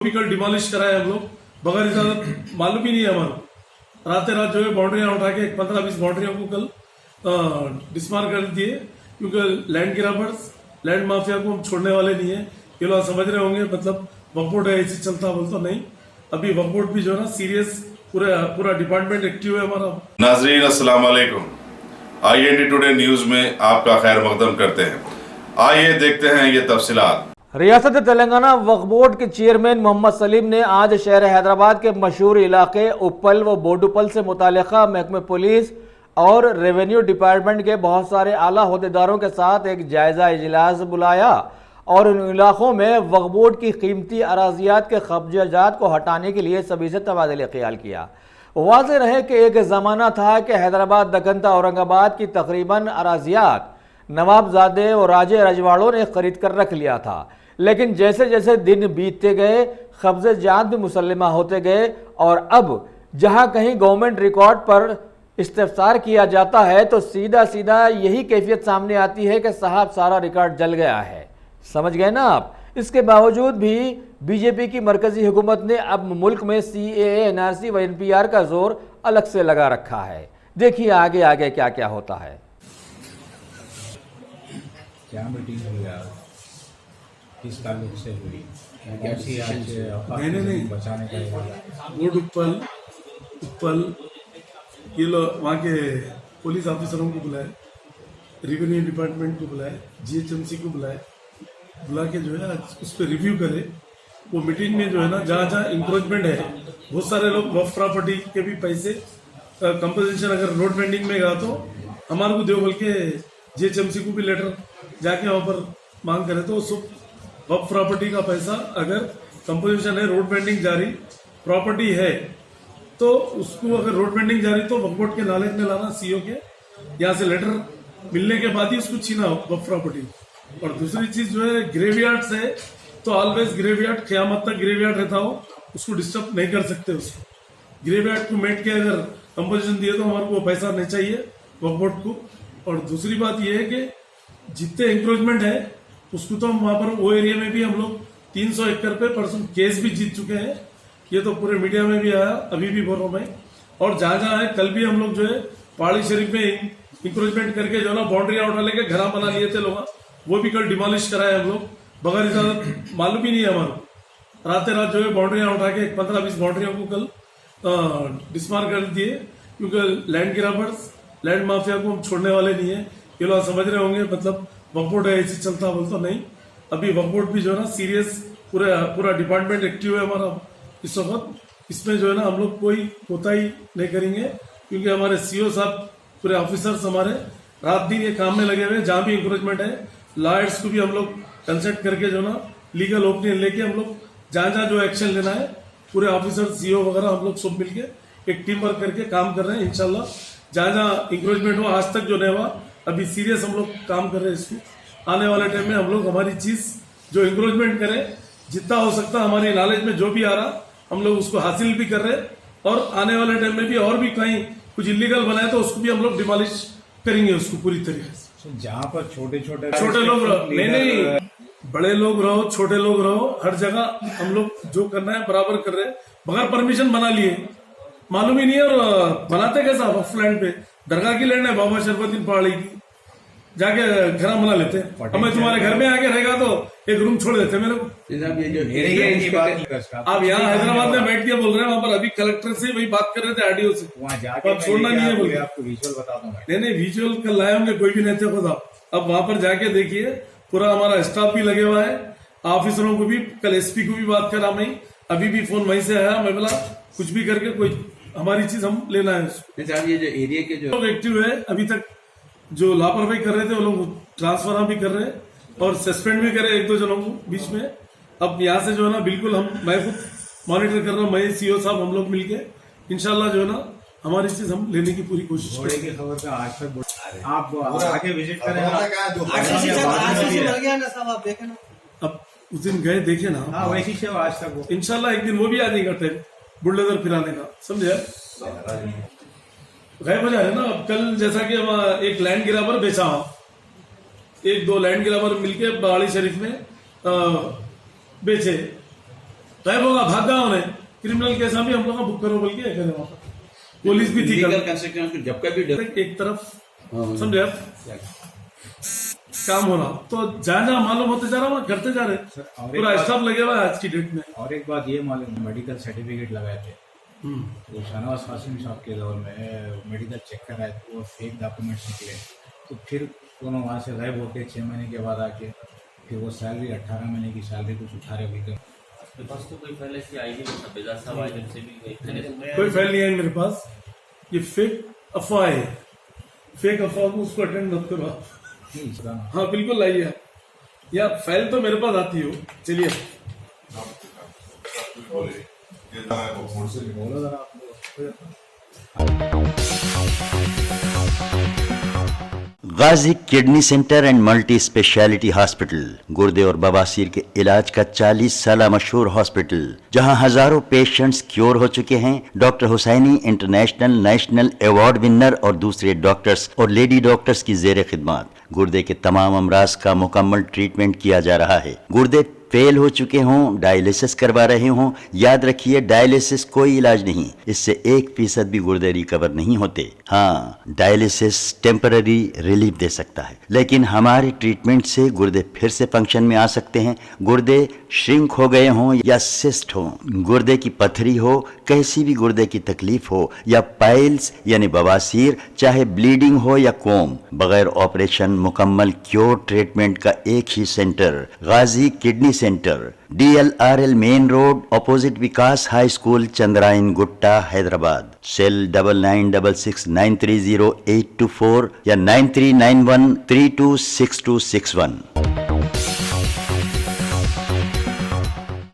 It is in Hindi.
भी कल डिमोलिश कराए हम लोग बगैर इजाजत, मालूम ही नहीं है हमारा। रात रात जो है बाउंड्रियां उठा के 15-20 बाउंड्रियों को कल डिस्मार कर दिए, क्योंकि लैंड ग्रैबर्स, लैंड माफिया को हम छोड़ने वाले नहीं है। ये लोग समझ रहे होंगे मतलब वक्फ बोर्ड है ऐसे चलता बोलता नहीं। अभी वक्फ बोर्ड भी जो है ना सीरियस, पूरा डिपार्टमेंट एक्टिव है हमारा। नाजरीन अस्सलाम वालेकुम, IND टुडे न्यूज में आपका खैर मकदम करते हैं। आइए देखते हैं ये तफसीलात। रियासत तेलंगाना वक्फ बोर्ड के चेयरमैन मोहम्मद सलीम ने आज शहर हैदराबाद के मशहूर इलाके उप्पल व बोडुपल से मुतालिका महकमे पुलिस और रेवेन्यू डिपार्टमेंट के बहुत सारे आला अहदेदारों के साथ एक जायजा इजलास बुलाया और इन इलाकों में वक्फ बोर्ड की कीमती अराजियात के कब्जात को हटाने के लिए सभी से तबादला ख्याल किया। वाज़ेह रहे कि एक ज़माना था कि हैदराबाद, दक्कन, औरंगाबाद की तकरीबन अराजियात नवाबजादे और राजे रजवाड़ों ने खरीद कर रख लिया था, लेकिन जैसे जैसे दिन बीतते गए कब्जे जात भी मुसल्लमा होते गए और अब जहां कहीं गवर्नमेंट रिकॉर्ड पर इस्तिफ्सार किया जाता है तो सीधा सीधा यही कैफियत सामने आती है कि साहब सारा रिकॉर्ड जल गया है। समझ गए ना आप। इसके बावजूद भी बीजेपी की मरकजी हुकूमत ने अब मुल्क में CAA, NRC व NPR का जोर अलग से लगा रखा है। देखिए आगे आगे क्या क्या होता है। क्या मीटिंग हुई यार, किस ताल्लुक से हुई, कैसी आज नहीं बचाने का इरादा? बोर्ड उप्पल ये लोग वहाँ के पुलिस ऑफिसरों को बुलाए, रेवेन्यू डिपार्टमेंट को बुलाए, GHMC को बुला के जो है आज उस पर रिव्यू करे। वो मीटिंग में जो है ना जहाँ जहाँ इंक्रोचमेंट है, बहुत सारे लोग वक्फ प्रॉपर्टी के भी पैसे कंपोजिशन अगर रोड पेंडिंग में गया तो हमारे को दो बोल के GHMC को भी लेटर जाके वहाँ पर मांग करे तो सब वक्फ प्रॉपर्टी का पैसा अगर कंपोजिशन है, रोड पेंडिंग जारी प्रॉपर्टी है तो उसको अगर रोड पेंडिंग जारी तो वक्फ बोर्ड के नॉलेज में लाना, CO के यहाँ से लेटर मिलने के बाद ही उसको छीना वक्फ प्रॉपर्टी। और दूसरी चीज जो है ग्रेवयार्ड है तो ऑलवेज ग्रेवयार्ड क़यामत तक ग्रेवयार्ड रहता हो, उसको डिस्टर्ब नहीं कर सकते। उसको ग्रेवयार्ड को मेट के अगर कंपोजिशन दिए तो हमारे को पैसा नहीं चाहिए वक्फ बोर्ड को। और दूसरी बात यह है कि जितने इंक्रोचमेंट है उसको तो हम वहां पर वो एरिया में भी हम लोग 300 एकड़ पे परसों केस भी जीत चुके हैं। ये तो पूरे मीडिया में भी आया, अभी भी बोल रहा हूं मैं। और जहां जहां है कल भी हम लोग जो है पहाड़ी शरीफ में इंक्रोचमेंट करके जो ना बाउंड्रियां उठा लेके घर बना लिए थे लोग, वो भी कल डिमोलिश कराए हम लोग बगैर इजाजत, मालूम ही नहीं है हमारा। रात रात जो है बाउंड्रियां उठा के 15-20 बाउंड्रियों को कल डिस्मार कर दिए, क्योंकि लैंड ग्रैबर्स, लैंड माफिया को हम छोड़ने वाले नहीं है। ये लोग समझ रहे होंगे मतलब वक्फ बोर्ड है ऐसे चलता बोलता नहीं। अभी वक्फ बोर्ड भी जो है ना सीरियस, पूरा डिपार्टमेंट एक्टिव है हमारा इस वक्त। इसमें जो है ना हम लोग कोई कोताही नहीं करेंगे, क्योंकि हमारे CO साहब, पूरे ऑफिसर्स हमारे रात दिन ये काम में लगे हुए हैं। जहां भी इंक्रोचमेंट है लॉयर्स को भी हम लोग कंसल्ट करके जो ना लीगल ओपिनियन लेके हम लोग जहां जहां जो एक्शन लेना है पूरे ऑफिसर, CO वगैरह हम लोग सब मिलके एक टीम वर्क करके काम कर रहे हैं। इंशाल्लाह जहां जहां इंक्रोचमेंट हुआ आज तक जो नहीं हुआ, अभी सीरियस हम लोग काम कर रहे हैं इसको। आने वाले टाइम में हम लोग हमारी चीज जो इंक्रोचमेंट करें, जितना हो सकता हमारी नॉलेज में जो भी आ रहा हम लोग उसको हासिल भी कर रहे हैं। और आने वाले टाइम में भी और भी कहीं कुछ इलीगल बनाए तो उसको भी हम लोग डिमोलिश करेंगे उसको पूरी तरीके से। जहाँ पर छोटे लोग रहो, नहीं बड़े लोग रहो, छोटे लोग रहो, हर जगह हम लोग जो करना है बराबर कर रहे हैं। बगैर परमिशन बना लिए, मालूम ही नहीं है। और बनाते कैसा वक्फ लैंड पे, दरगाह की लैंड है बाबा शरफुद्दीन पहाड़ी की, जाके घर बना लेते हैं। अब मैं तुम्हारे घर में आके रहेगा तो एक रूम छोड़ देते मेरे को। आप यहाँ हैदराबाद में बैठ के बोल रहे हैं, वहाँ पर अभी कलेक्टर से वही बात कर रहे थे, RDO से, वहाँ जाके छोड़ना नहीं है बोल। आपको विजुअल बता दूंगा। नहीं विजुअल कल लाए होंगे, कोई भी नहीं थे खुद। अब वहां पर जाके देखिए, पूरा हमारा स्टाफ भी लगे हुआ है, ऑफिसरों को भी, कल SP को भी बात करा मैं, अभी भी फोन वहीं से आया। मैं बोला कुछ भी करके कोई हमारी चीज हम लेना है उसको। ये जो एरिया के जो लोग एक्टिव है, अभी तक जो लापरवाही कर रहे थे वो लोग ट्रांसफर भी कर रहे हैं और सस्पेंड भी करे 1-2 जनों को बीच में। अब यहाँ से जो है ना बिल्कुल मैं खुद मॉनिटर कर रहा हूँ, मैं CO साहब हम लोग मिलके इंशाल्लाह जो है ना हमारी चीज हम लेने की पूरी कोशिश करेंगे। की खबर का आज तक आप आगे विजिट करें, अब उस दिन गए देखे ना, वैसी से आज तक इंशाल्लाह एक दिन वो भी आ जाएगा टाइम बुलडोजर फिराने का, समझे। गायब हो जाए ना। अब कल जैसा कि हम एक लैंड ग्रैबर बेचा, 1-2 लैंड ग्रैबर मिलके पहाड़ी शरीफ में बेचे, गायब होगा, भागा उन्हें, क्रिमिनल केस भी हम लोग का बुक करो बोल के करे वहां पर। पुलिस भी थी लीगल कंसिक्वेंस जब कभी एक तरफ समझे आप? काम हो रहा तो जहाँ मालूम होते जा रहा वहाँ करते जा रहे, पूरा स्टाफ लगे हुआ है आज की डेट में। और एक बात ये मालूम, मेडिकल सर्टिफिकेट लगाए थे तो शाहनवाज कासिम साहब के दौर में मेडिकल चेक कराए तो वो फेक डॉक्यूमेंट्स निकले, तो फिर दोनों वहाँ से गायब होके 6 महीने के बाद आके फिर वो सैलरी 18 महीने की सैलरी कुछ उठा रहे हुए। बस तो कोई पहले से आई नहीं, बेजार साहब आए जब से भी कोई फाइल नहीं है मेरे पास, ये फेक अफवाह है, फेक अफवाह को उसको अटेंड मत करो आप। हाँ बिल्कुल लाइए, या फाइल तो मेरे पास आती हो। चलिए बोलो जरा आप लोग। Ghazi kidney centre and multi speciality hospital, गुर्दे और बवासीर के इलाज का 40 साल मशहूर हॉस्पिटल, जहां हजारों पेशेंट्स क्योर हो चुके हैं। Doctor Husaini international national award winner और दूसरे डॉक्टर्स और लेडी डॉक्टर्स की जेर खिदमत गुर्दे के तमाम अमराज का मुकम्मल ट्रीटमेंट किया जा रहा है। गुर्दे फेल हो चुके हों, डायलिसिस करवा रहे हों, याद रखिए डायलिसिस कोई इलाज नहीं, इससे 1% भी गुर्दे रिकवर नहीं होते। हाँ, डायलिसिस टेम्पररी रिलीफ दे सकता है, लेकिन हमारे ट्रीटमेंट से गुर्दे फिर से फंक्शन में आ सकते हैं। गुर्दे श्रिंक हो गए हों या सिस्ट हो, गुर्दे की पथरी हो, कैसी भी गुर्दे की तकलीफ हो, या पाइल्स यानी बवासीर, चाहे ब्लीडिंग हो या कोम, बगैर ऑपरेशन मुकम्मल क्योर ट्रीटमेंट का एक ही centre, Ghazi kidney centre, DLRL main road, opposite Vikas high school, Chandrayan Gutta, Hyderabad. Cell 9966930824 या 9391326261।